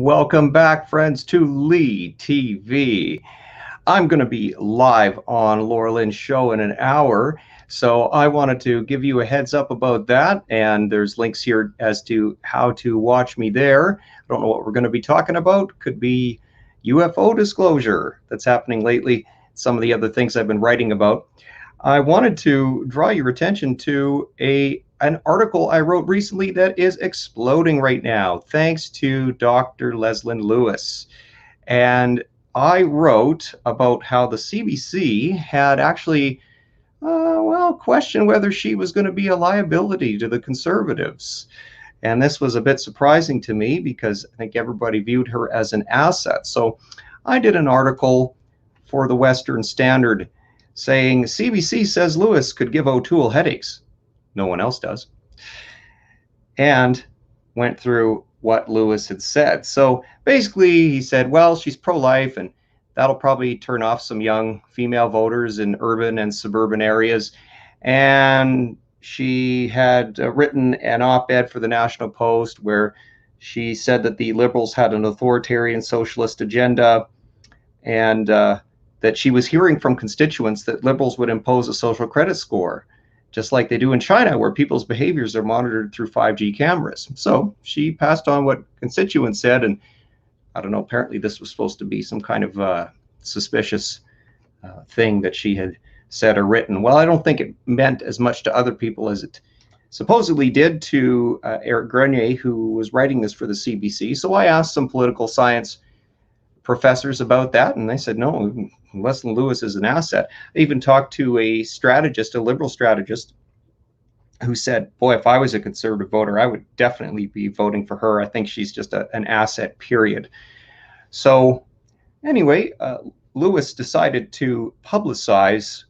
Welcome back, friends, to Lee TV. I'm going to be live on Laura Lynn's show in an hour, so I wanted to give you a heads up about that, and there's links here as to how to watch me there. I don't know what we're going to be talking about. Could be UFO disclosure that's happening lately, some of the other things I've been writing about. I wanted to draw your attention to an article I wrote recently that is exploding right now, thanks to Dr. Leslyn Lewis. And I wrote about how the CBC had actually, questioned whether she was going to be a liability to the Conservatives. And this was a bit surprising to me because I think everybody viewed her as an asset. So I did an article for the Western Standard saying CBC says Lewis could give O'Toole headaches. No one else does. And went through what Lewis had said. So basically he said, well, she's pro-life and that'll probably turn off some young female voters in urban and suburban areas. And she had written an op-ed for the National Post where she said that the Liberals had an authoritarian socialist agenda, and that she was hearing from constituents that Liberals would impose a social credit score, just like they do in China, where people's behaviors are monitored through 5G cameras. So she passed on what constituents said, and I don't know, apparently this was supposed to be some kind of suspicious thing that she had said or written. Well, I don't think it meant as much to other people as it supposedly did to Eric Grenier, who was writing this for the CBC. So I asked some political science professors about that, and they said, no, Leslyn Lewis is an asset. I even talked to a strategist, a liberal strategist, who said, boy, if I was a conservative voter, I would definitely be voting for her. I think she's just an asset, period. So anyway, Lewis decided to publicize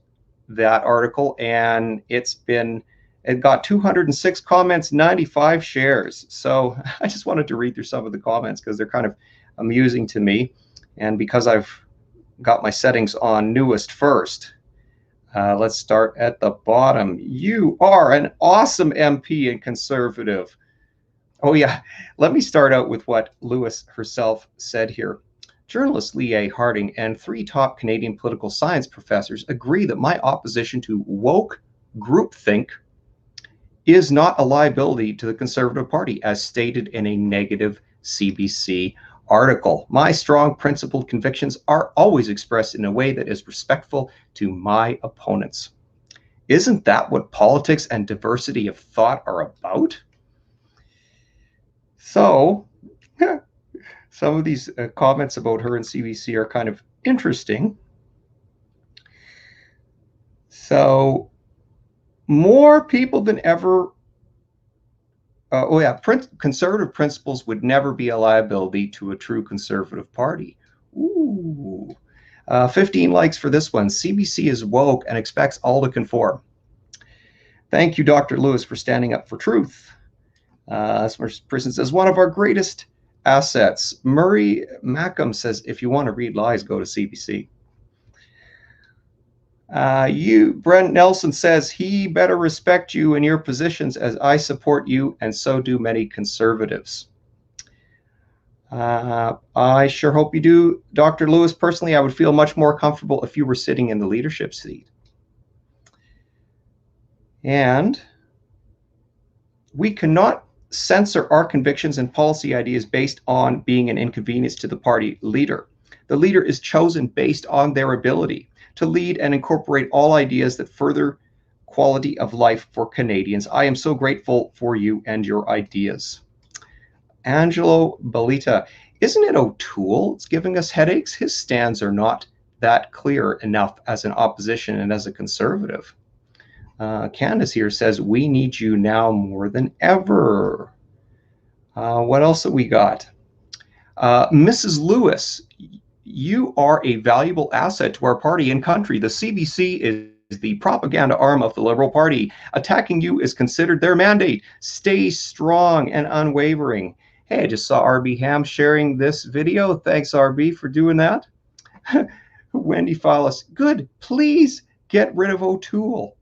that article, and it got 206 comments, 95 shares. So I just wanted to read through some of the comments because they're kind of amusing to me. And because I've got my settings on newest first, let's start at the bottom. You are an awesome MP and conservative. Oh yeah, let me start out with what Lewis herself said here. Journalist Lee A. Harding and 3 top Canadian political science professors agree that my opposition to woke groupthink is not a liability to the Conservative Party, as stated in a negative CBC article. My strong principled convictions are always expressed in a way that is respectful to my opponents. Isn't that what politics and diversity of thought are about? So, some of these comments about her and CBC are kind of interesting. So, more people than ever. Conservative principles would never be a liability to a true conservative party. Ooh. 15 likes for this one. CBC is woke and expects all to conform. Thank you, Dr. Lewis, for standing up for truth. This person says, one of our greatest assets. Murray Mackham says, if you want to read lies, go to CBC. Brent Nelson says, he better respect you in your positions as I support you, and so do many conservatives. I sure hope you do, Dr. Lewis. Personally, I would feel much more comfortable if you were sitting in the leadership seat. And we cannot censor our convictions and policy ideas based on being an inconvenience to the party leader. The leader is chosen based on their ability to lead and incorporate all ideas that further quality of life for Canadians. I am so grateful for you and your ideas. Angelo Belita, isn't it O'Toole that's giving us headaches? His stands are not that clear enough as an opposition and as a conservative. Candace here says, we need you now more than ever. What else have we got? Mrs. Lewis, you are a valuable asset to our party and country. The CBC is the propaganda arm of the Liberal Party. Attacking you is considered their mandate. Stay strong and unwavering. Hey, I just saw RB Ham sharing this video. Thanks, RB, for doing that. Wendy Fallis, good. Please get rid of O'Toole.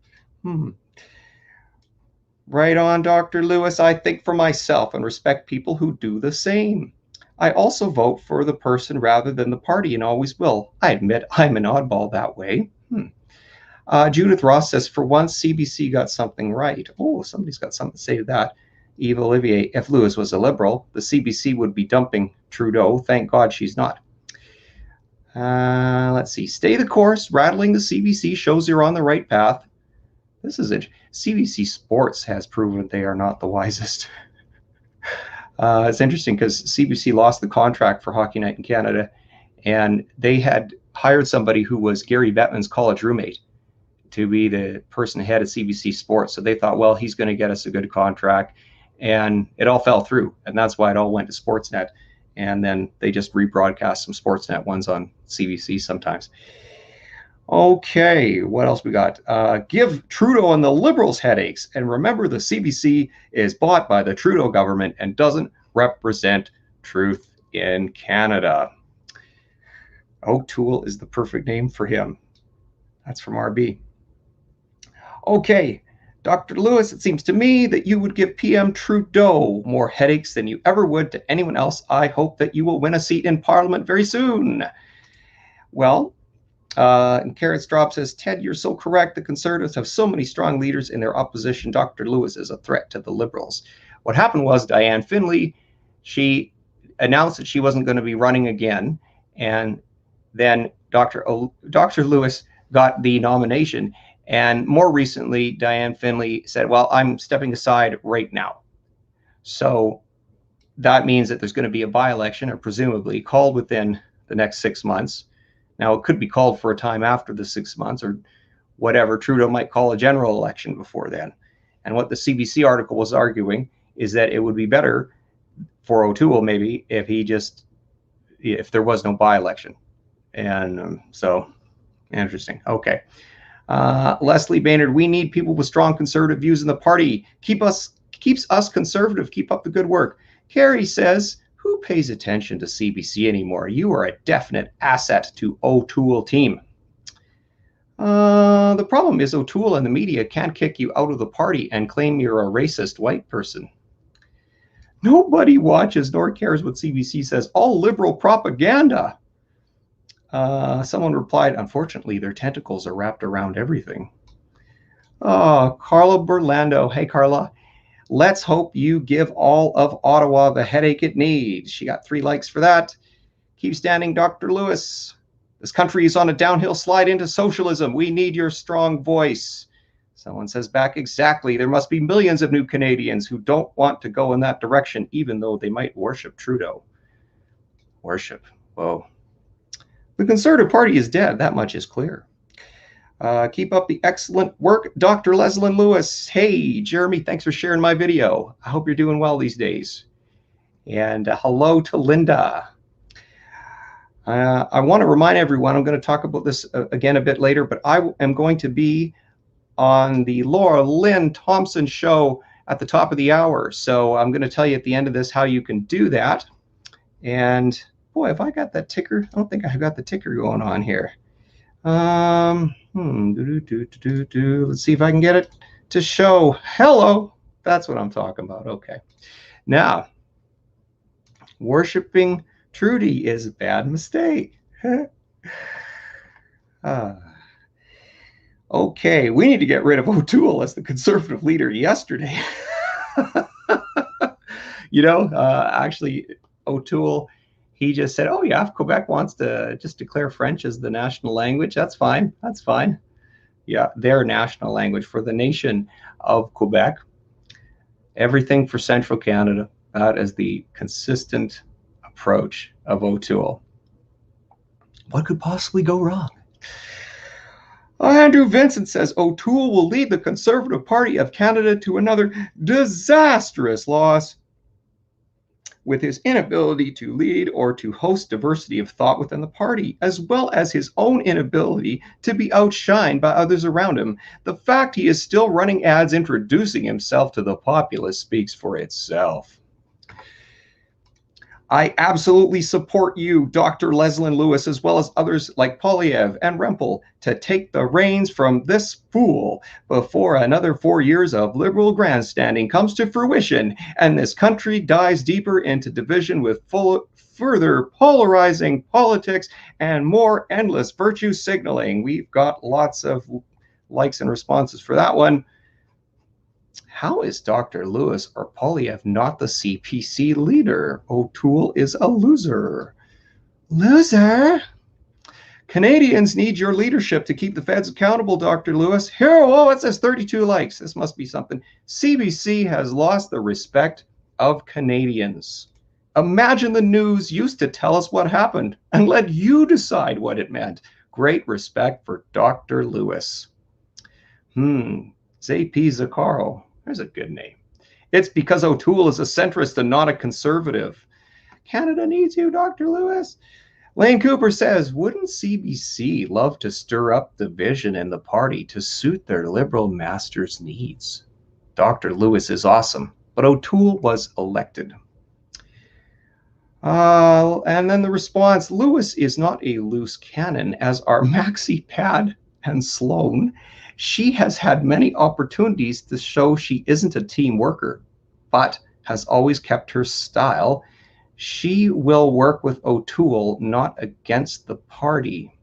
Right on, Dr. Lewis. I think for myself and respect people who do the same. I also vote for the person rather than the party and always will. I admit I'm an oddball that way. Judith Ross says, for once, CBC got something right. Oh, somebody's got something to say to that. Eva Olivier, if Lewis was a Liberal, the CBC would be dumping Trudeau. Thank God she's not. Let's see. Stay the course. Rattling the CBC shows you're on the right path. This is it. CBC Sports has proven they are not the wisest. It's interesting because CBC lost the contract for Hockey Night in Canada, and they had hired somebody who was Gary Bettman's college roommate to be the person head of CBC Sports. So they thought, well, he's going to get us a good contract, and it all fell through, and that's why it all went to Sportsnet. And then they just rebroadcast some Sportsnet ones on CBC sometimes. Okay, what else we got? Give Trudeau and the Liberals headaches. And remember, the CBC is bought by the Trudeau government and doesn't represent truth in Canada. O'Toole is the perfect name for him. That's from RB. Okay, Dr. Lewis, it seems to me that you would give PM Trudeau more headaches than you ever would to anyone else. I hope that you will win a seat in Parliament very soon. Well, and Carrots Drop says, Ted, you're so correct. The Conservatives have so many strong leaders in their opposition. Dr. Lewis is a threat to the Liberals. What happened was Dianne Findlay, she announced that she wasn't going to be running again. And then Dr. Lewis got the nomination. And more recently, Dianne Findlay said, well, I'm stepping aside right now. So that means that there's going to be a by-election, or presumably called within the next 6 months. Now, it could be called for a time after the 6 months or whatever. Trudeau might call a general election before then. And what the CBC article was arguing is that it would be better for O'Toole maybe if there was no by-election. And so, interesting. Okay. Leslie Baynard, we need people with strong conservative views in the party. Keeps us conservative. Keep up the good work. Carrie says, who pays attention to CBC anymore? You are a definite asset to O'Toole team. The problem is O'Toole and the media can't kick you out of the party and claim you're a racist white person. Nobody watches nor cares what CBC says. All liberal propaganda. Someone replied, unfortunately, their tentacles are wrapped around everything. Oh, Carla Burlando. Hey, Carla. Let's hope you give all of Ottawa the headache it needs. She got 3 likes for that. Keep standing, Dr. Lewis. This country is on a downhill slide into socialism. We need your strong voice. Someone says back, exactly. There must be millions of new Canadians who don't want to go in that direction, even though they might worship Trudeau. Worship. Whoa. The Conservative Party is dead. That much is clear. Keep up the excellent work, Dr. Leslyn Lewis. Hey, Jeremy, thanks for sharing my video. I hope you're doing well these days. And hello to Linda. I want to remind everyone, I'm going to talk about this again a bit later, but I am going to be on the Laura Lynn Thompson show at the top of the hour. So I'm going to tell you at the end of this how you can do that. And boy, have I got that ticker? I don't think I've got the ticker going on here. Let's see if I can get it to show. Hello. That's what I'm talking about. Okay. Now, worshiping Trudy is a bad mistake. Okay, we need to get rid of O'Toole as the Conservative leader yesterday. Actually, O'Toole, he just said, oh, yeah, if Quebec wants to just declare French as the national language, that's fine. That's fine. Yeah, their national language for the nation of Quebec. Everything for Central Canada. That is the consistent approach of O'Toole. What could possibly go wrong? Andrew Vincent says O'Toole will lead the Conservative Party of Canada to another disastrous loss with his inability to lead or to host diversity of thought within the party, as well as his own inability to be outshined by others around him. The fact he is still running ads introducing himself to the populace speaks for itself. I absolutely support you, Dr. Leslyn Lewis, as well as others like Polyev and Rempel, to take the reins from this fool before another 4 years of liberal grandstanding comes to fruition and this country dives deeper into division with further polarizing politics and more endless virtue signaling. We've got lots of likes and responses for that one. How is Dr. Lewis or Poilievre not the CPC leader? O'Toole is a loser. Loser? Canadians need your leadership to keep the feds accountable, Dr. Lewis. Here, whoa, it says 32 likes. This must be something. CBC has lost the respect of Canadians. Imagine the news used to tell us what happened and let you decide what it meant. Great respect for Dr. Lewis. J.P. Zaccaro. There's a good name. It's because O'Toole is a centrist and not a conservative. Canada needs you, Dr. Lewis. Lane Cooper says, wouldn't CBC love to stir up division in the party to suit their liberal master's needs? Dr. Lewis is awesome, but O'Toole was elected. And then the response, Lewis is not a loose cannon, as are Maxi Pad and Sloan. She has had many opportunities to show she isn't a team worker, but has always kept her style. She will work with O'Toole, not against the party.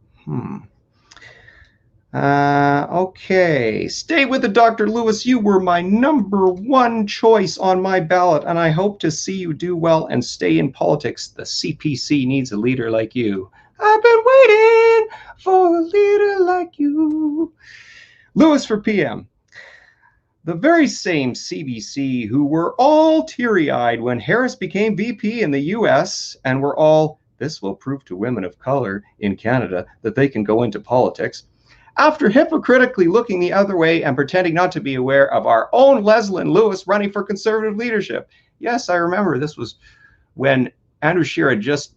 Okay. Stay with it, Dr. Lewis. You were my #1 choice on my ballot, and I hope to see you do well and stay in politics. The CPC needs a leader like you. I've been waiting for a leader like you. Lewis for PM. The very same CBC who were all teary-eyed when Harris became VP in the US and were all, this will prove to women of color in Canada that they can go into politics, after hypocritically looking the other way and pretending not to be aware of our own Leslyn Lewis running for Conservative leadership. Yes, I remember this was when Andrew Scheer had just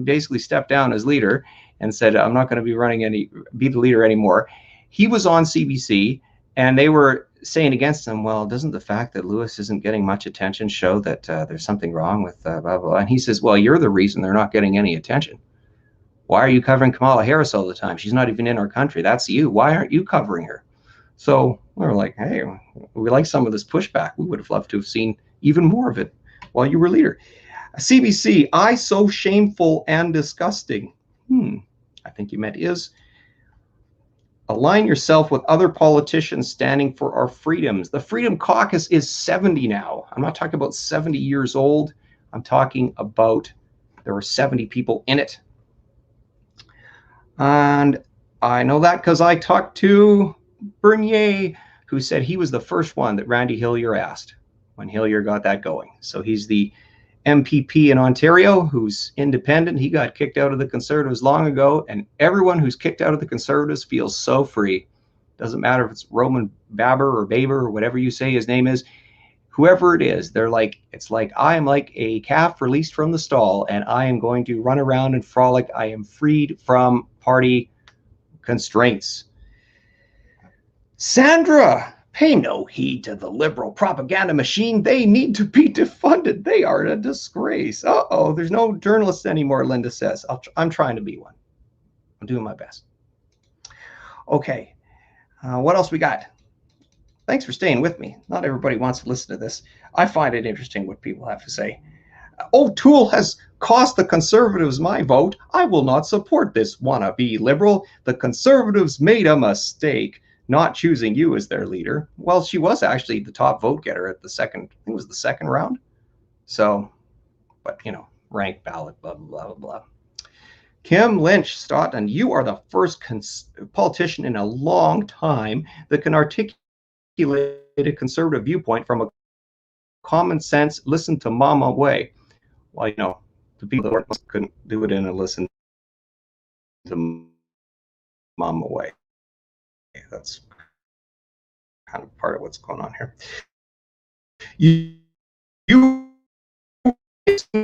basically stepped down as leader and said, I'm not going to be the leader anymore. He was on CBC and they were saying against him, well, doesn't the fact that Lewis isn't getting much attention show that there's something wrong with blah, blah, blah? And he says, well, you're the reason they're not getting any attention. Why are you covering Kamala Harris all the time? She's not even in our country. That's you. Why aren't you covering her? So we were like, hey, we like some of this pushback. We would have loved to have seen even more of it while you were leader. CBC, I so shameful and disgusting. I think you meant is. Align yourself with other politicians standing for our freedoms. The Freedom Caucus is 70 now. I'm not talking about 70 years old. I'm talking about there were 70 people in it. And I know that because I talked to Bernier, who said he was the first one that Randy Hillier asked when Hillier got that going. So he's the MPP in Ontario who's independent. He got kicked out of the Conservatives long ago, and everyone who's kicked out of the Conservatives feels so free. Doesn't matter if it's Roman Baber or Baber or whatever you say his name is. Whoever it is, they're like, it's like I am like a calf released from the stall, and I am going to run around and frolic. I am freed from party constraints. Sandra, pay no heed to the liberal propaganda machine. They need to be defunded. They are a disgrace. Uh-oh, there's no journalists anymore, Linda says. I'm trying to be one. I'm doing my best. Okay, what else we got? Thanks for staying with me. Not everybody wants to listen to this. I find it interesting what people have to say. O'Toole has cost the Conservatives my vote. I will not support this wannabe liberal. The Conservatives made a mistake not choosing you as their leader. Well, she was actually the top vote getter at the second, I think it was the second round. So, but you know, ranked ballot, blah, blah, blah, blah. Kim Lynch, Stoughton, you are the first politician in a long time that can articulate a conservative viewpoint from a common sense, listen to mama way. Well, you know, the people that couldn't do it in a listen to mama way. That's kind of part of what's going on here.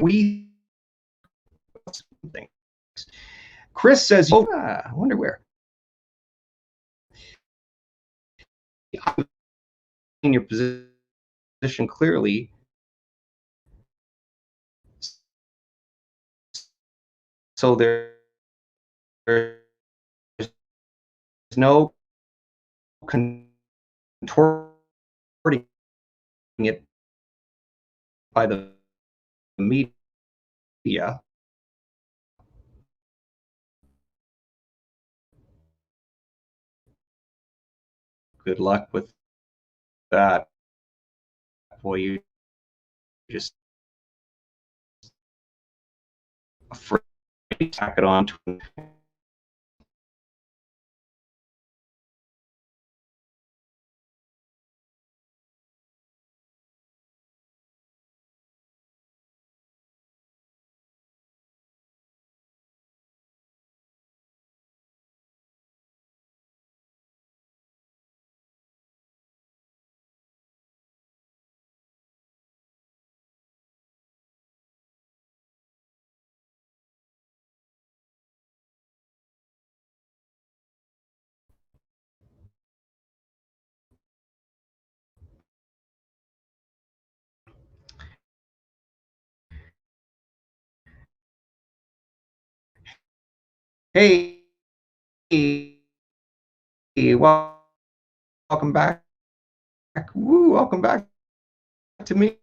We things. Chris says, oh, I wonder where. In your position clearly. So there's no contorting it by the media Yeah. Good luck with that. Boy, you just afraid to tack it on to. Hey, welcome back. Woo, welcome back to me.